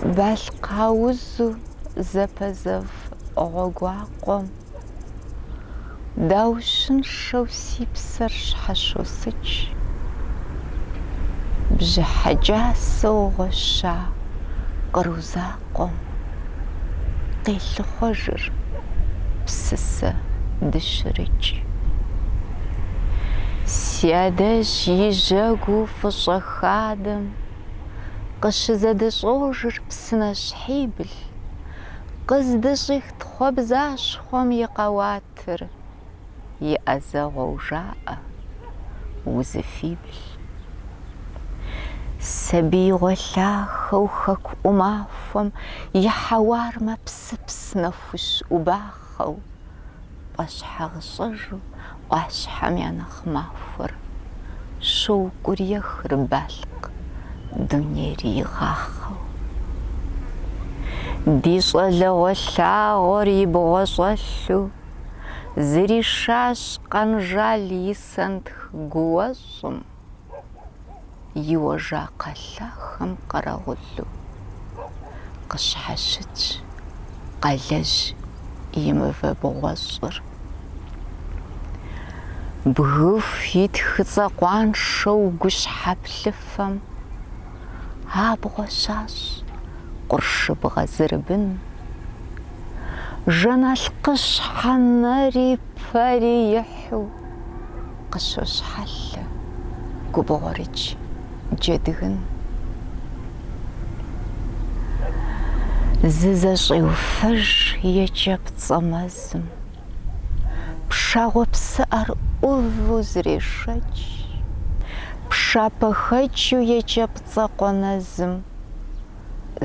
Balqauzu zepezev oguaqom. Daushin shosipser shhashosich. Bjhajaso gosha qaruzaqom. Qilkhojr psisse dışırıcı. Сядэж ижэгу фыщӏэхадэм къыщызэдыщӏожыр псынэщхьибл, къыздыщӏих тхъуэбзащхъуэм и къэуатыр и ӏэзэгъуэу жаӏэ, узыфибл. Сабиигъуэ лъахэу хэку ӏумахуэм и хьэуар мэпсыпс нэхущ ӏубахъэу, пӏэщхьэгъыщӏэжу ӏуащхьэм я нэхъ махуэр щоукӏуриехыр балкъ дунейр игъахъэу. Ди щӏалэгъуэ лъагъуэр и бгъуэщӏэлъу зыришащ къанжал и сэнтх гуэщӏым, иуэжа къэлъахэм къэрэгъулу къыщхьэщыкӏ къэлэжь и мывэ бгъуэщӏыр. Бгыф и тхыцӏэ къуаншэу гущхьэ плъыфэм абгъуэ щащ къуршыбгъэ зырыбын. Жэнэлӏкъыщхьэ нэри пэри ихьу къыщощхьэлъэ губгъуэрыдж джэдгын. Зызэщӏеуфэж еджапцӏэ мэзым, пшагъуэ псыӏэр ӏуву зрешэч, пшапэхэчу еджапцӏэ къуэнэзым,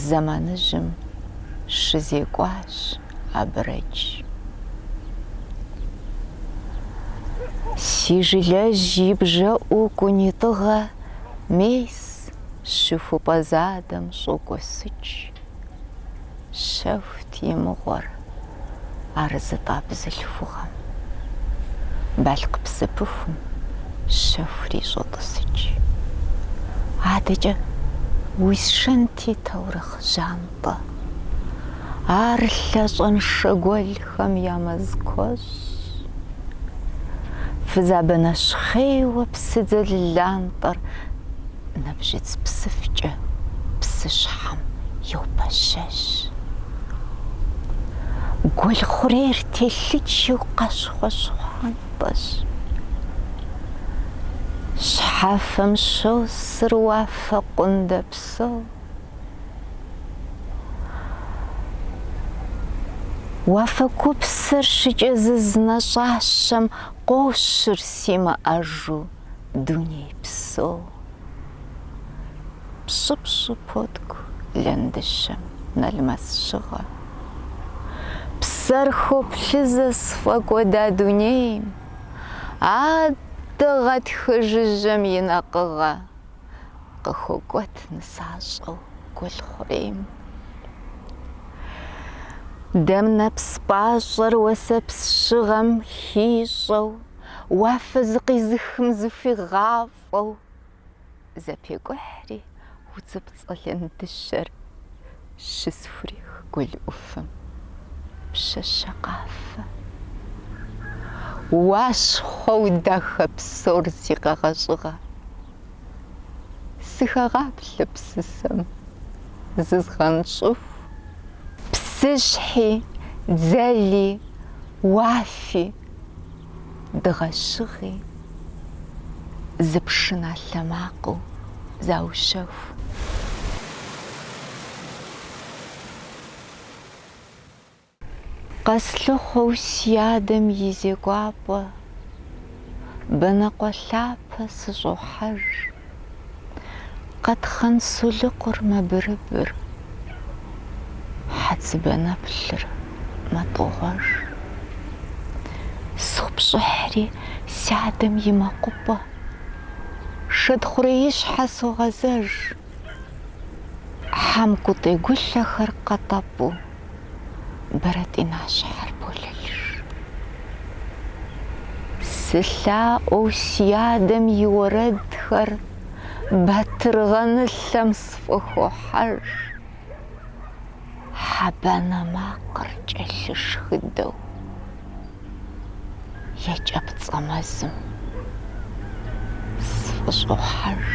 зэманыжьым щызекӏуащ абрэдж. Си жылэжь и бжэӏу кӏунитӏыгъэ мес щыхупӏэ задэм щӏокӏуэсыкӏ. Щэхут и мыгъуэр арзытӏа бзылъхугъэм, балкъ псыпыхум щэхури щӏотӏысыкӏ. Адэкӏэ уисшэн тетэурыхъ жантӏэ, ар лъэщӏэншэ гуэлхэм я мэз куэщӏ. Фызабэнэщхъейуэ псыдзэ лантӏэр набжьыц псыфкӏэ псыщхьэм йопэщэщ. Гуэл хъурейр телъыджэу къэщхъуэщхъуантӏэщ. Щхьэфэм щосыр уафэ къундэ псо. Уафэ купсыр щыкӏэзыз нэщӏащэм къощыр симыӏэжу дуней псо. Пщыпщу поткӏу лэндыщэм налмэс щыгъэ. Псэр хоплъызэ сфӏэкӏуэда дунейм, адэ гъэтхыжыжьэм и нэкъыгъэ къыхокӏуэт нысащӏэу гуэл хъурейм. Дэм нэпс пӏащӏэр уэсэпс щыгъэм хищӏэу, уафэ зыкъизыхым зыхуигъафӏэу, зэпекӏухьри удзыпцӏэ лэндыщэр щысхурех гуэл ӏуфэм. Пщэщэ къафэ уащхъуэу дахэ псор си къэгъэщӏыгъэ. Сыхэгъаплъэ псысэм зызгъэнщӏыху, псыщхьи, дзэли, уафи, дыгъэщыгъи зы пшына лъэмакъыу заущэху. Къэслъыхъуэу си адэм и зекӏуапӏэ, бэнакъуэ лъапэ сыщӏохьэж. Къэтхъэн солыкъур мэбырыбыр, хьэцыбанэплъыр мэтӏугъуэж. Схупщӏыхьри си адэм и мэкъупӏэ, шэдхъурейищхьэ согъэзэж. Хьэм кӏутӏегулъэхэр къэтӏэпӏу, бэрэтӏинащхьэр полэлыж. Сылъаӏуэу си адэм и уэрэдхэр батыргъэнылъэм сфӏыхуохьэж. хабана макъыр кӏэлъышхыдэу екӏэпцӏэмэзым сфӏыщӏохьэж.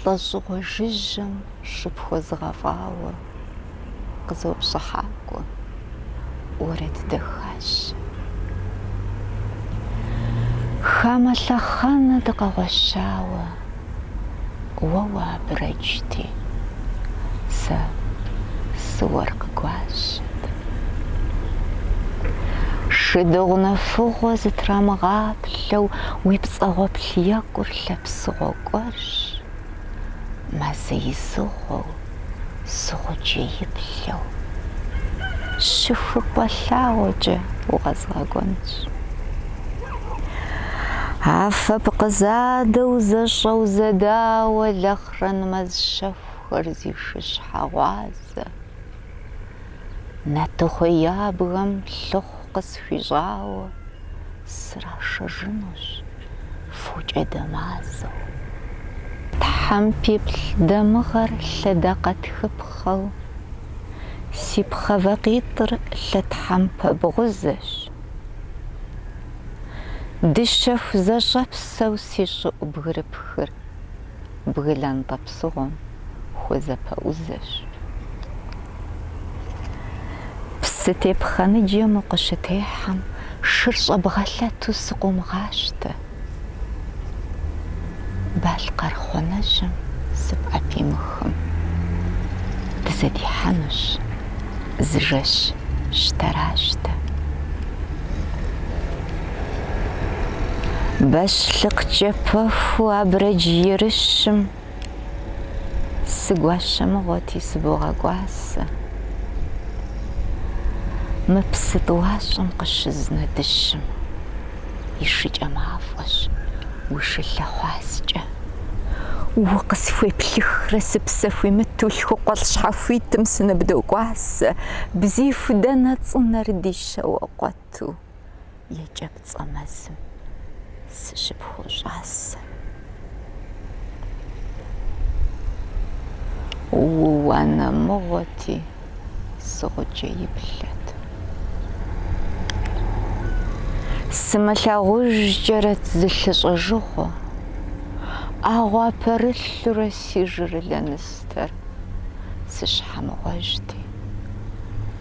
Лӏэщӏыгъуэ жыжьэм шыпхуэзыгъэфӏауэ къызопщӏыхьакӏуэ уэрэд дэхащ. Хамэ лъэхъэнэ дыкъэгъуэщауэ уэ уабрэджти, сэ сыуэр къыгуащэт. Шыдыгъу нэфыгъуэ зытрамыгъаплъэу уи пцӏэгъуэплъ екӏур лъэпсыгъуэ кӏуэрщ. Мазэ изыгъуэу сыгъуджэиплъэу щыхупӏэ лъагъуэкӏэ укъэзгъэкӏуэнщ. Афэ пкъызадэу зэщӏэу зэдауэ лэхърэн мэз щэхухэр зи шыщхьэгъуазэ. Нэтыхъуей ябгэм лъыхъу къысхуищӏауэ срашэжынущ фокӏэ дэмазэу. Тхьэмпиплъ дамыгъэр лъэдакъэ тхыпхъэу, си пхъэвакъитӏыр лъэтхьэмпэ бгъузэщ. Дыщэху зэщӏэпсэу си щӏыӏу бгырыпхыр бгылантӏэ псыгъуэм хуэзэпэӏузэщ. Псы тепхъэныджэм укъыщытехьэм шыр щӏэбгъэлъэту сыкъыумыгъащтэ. Балъкъэрхъуэнэжьым сыпӏэпимыхым дызэдихьэнущ зы жэщ щтэращтэ. Бэщлъыкъкӏэ пэху абрэдж ерыщым сыгуащэмыгъуэти сыбогъэкӏуасэ. Мы псы тӏуащӏэм къыщызынэ дыщым и шыкӏэ мафӏэщ ушылъэхъуаскӏэ. Укъысхуеплъыхрэ сыпсэ хуимыту лъхукъуэлӏ щхьэхуитым сыныбдокӏуасэ. Бзийху дэнэ цӏынэр ди щэуэ къуэту екӏэпцӏэ мэзым сыщыпхуощӏасэ. Уанэмыгъуэти сыгъуджэиплъэт. Сымылъагъужкӏэрэ зылъыщӏэжыгъуэ, ӏэгъуапэрылъурэ си жырылэ ныстэр сыщхьэмыгъуэжти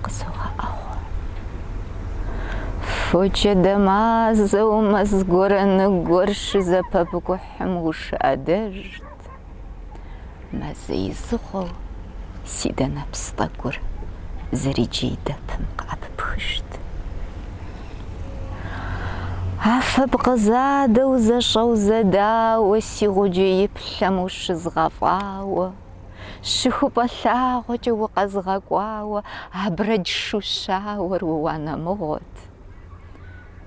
къызогъэӏэгъуэ. Фокӏэ дэмазэу мэз гуэрэныгуэр щызэпэбгухьым ушыӏэдэжт. Мазэ изыгъуэу си дэнэпс тӏэкӏур зэриджей дэпым къыӏэпыпхыжт. Афэ пкъызадэу зэщӏэу зэдауэ си гъуджэиплъэм ущызгъэфӏауэ, щыхупӏэ лъагъуэкӏэ укъэзгъэкӏуауэ, абрэдж шущауэр уанэмыгъуэт.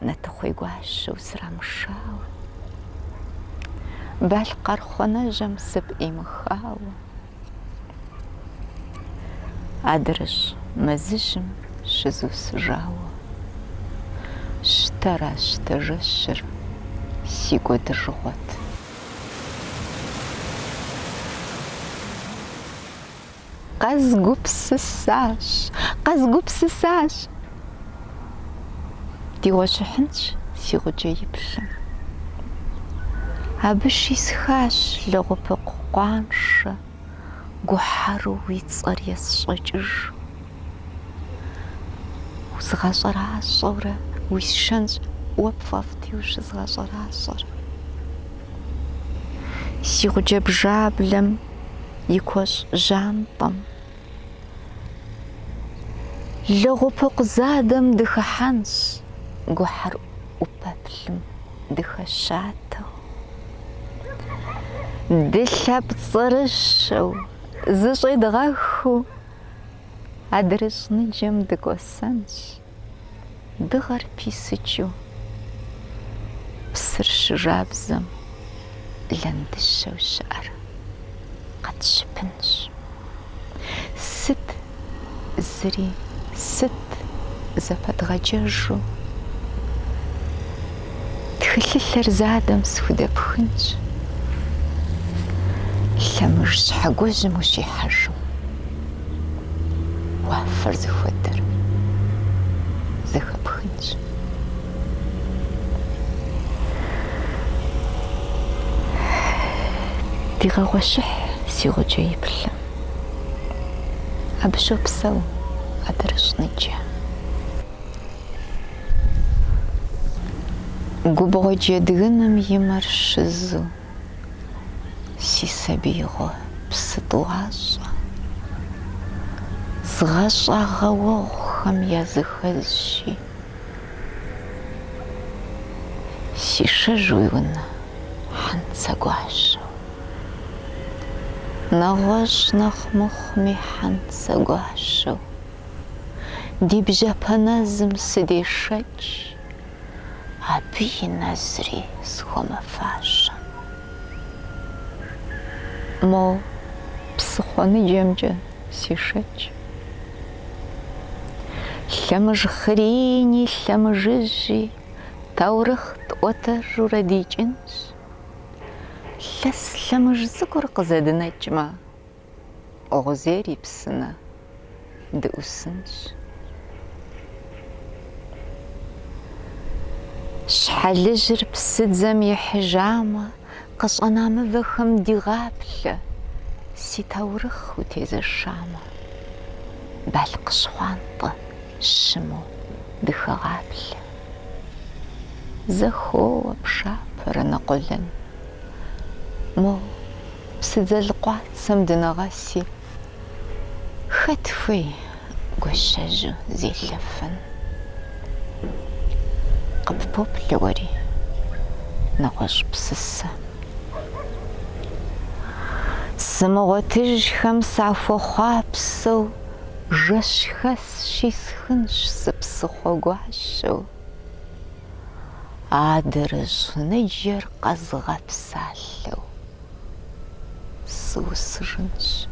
Нэтыхъуей гуащэу срамышауэ, балъкъэрхъуэнэжьэм сыпӏимыхауэ. Адрыщ мэзыжьым щызусыжауэ, щтэращтэ жэщыр си кӏуэдыжыгъуэт. Къэзгупсысащ, къэзгупсысащ. Дигъуэщыхьынщ си гъуджэиплъым. Абы щисхащ лэгъупыкъу къуаншэ, гухьэру уи цӏэр есщӏэкӏыж. Узгъэщӏэращӏэурэ уи шэнщ уэ пфӏэфӏти ущызгъэщӏэращӏэр. Си гъуджэбжаблэм и куэщӏ жантӏэм лэгъупыкъу задэм дыхыхьэнщ, гухьэр ӏупэплъым дыхэщатэу. Дылъэпцӏэрыщэу, зыщӏедгъэхыу адрыщ ныджэм дыкӏуэсэнщ. Дыгъэр писыкӏыу, псыр щыжабзэм лэндыщэу щыӏэр къэтщыпынщ. Сыт зыри, сыт зэпэдгъэджэжу Тхылъыр задэм схудэпхынщ. Лъэмыж щхьэгуэжьым ущихьэжу. Уафэр зыхуэдэр зэхэпхынщ. Дигъэгъуэщыхь си гъукӏэ иплъым. Абы щопсэу адэрыщӏныджэ. Губгъуэ джэдгыным имэр щызу си сабиигъуэ псы тӏуащӏэ. Згъэщӏагъэуэгъухэм языхэзщи, си шэж уи унэ хьэнцэ гуащэу. Нэгъуэщӏ нэхъ мыхъуми хьэнцэ гуащэу. Ди бжьэпэнэзым сыдешэч, абы и нэзри схуэмыфащэ. Мо псыхъуэныджэмкӏэ сишэч. Лъэмыж хъырини лъэмыжыжьи таурыхъ тӏуэтэрурэ дикӏынщ. Лъэс лъэмыж цӏыкӏур къызэдынэкӏмэ, гъузейр и псынэ дыӏусынщ. Щхьэлыжьыр псыдзэм ихьыжамэ, къыщӏэна мывэхэм дигъаплъэ. Си таурыхъ утезэшамэ, балкъыщхъуантӏэ щыму дыхэгъаплъэ. Зэхоуэ пшапэрэ нэкъулэн. Мо псыдзэлыкъуацэм дынэгъэси, хэт хуей гуащэжьу зелъэфын? Къыппоплъэ уэри, нэгъуэщӏ псысэ. Сымыгъуэтыжхэм сахуэхъуапсэу, жэщхэсщи схынщ сыпсыхъуэ гуащэу. Адэрыщӏыныджэр къэзгъэпсалъэу, сыусыжынщ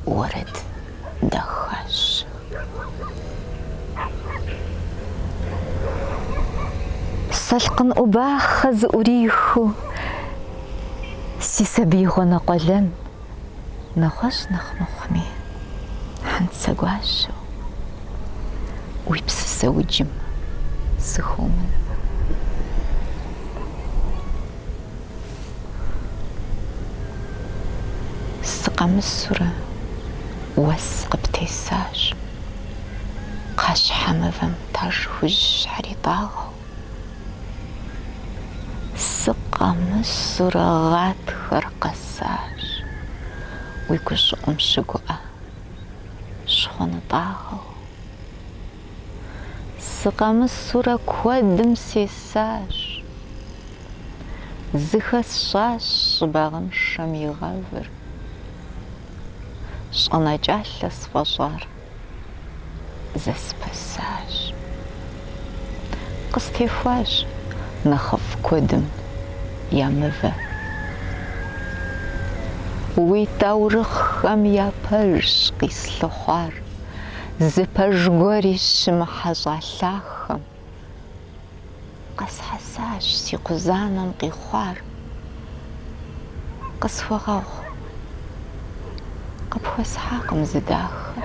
уэрэд дахащ. Салкъын ӏубахъэ зыӏурихыу, си сабиигъуэ нэкъуэлэн, нэгъуэщӏ нэхъ мыхъуми хьэнцэ гуащэу. Уи псысэ уджым сыхуэмын. Сыкъэмысурэ уэс къыптесащ, кхъэщхьэ мывэм тажхужь щхьэритӏагъэу. Сыкъэмысурэ гъатхэр къэсащ, уи гущӏыӏум щыгуӏэ щхъуэнытӏагъэу. Сыкъэмысурэ куэдым сесащ, зыхэсщӏащ щӏыбагъыншэм и гъэвыр. Щӏэнэкӏалъэ сфӏэщӏар зэспэсащ. Къыстехуащ нэхъыфӏ куэдым я мывэ. Уи таурыхъхэм япэжщ къислъыхъуар, зы пэж гуэри щымыхьэ щӏалъахэм. Къэсхьэсащ си кхъузанэм къихъуар. Къысхуэгъэгъу, къыпхуэсхьакъым зы дахэ.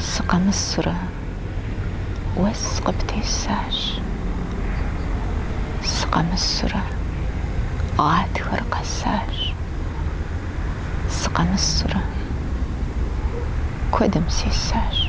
Сыкъэмысурэ уэс къыптесащ, сыкъэмысурэ гъатхэр къэсащ, сыкъэмысурэ куэдым сесащ.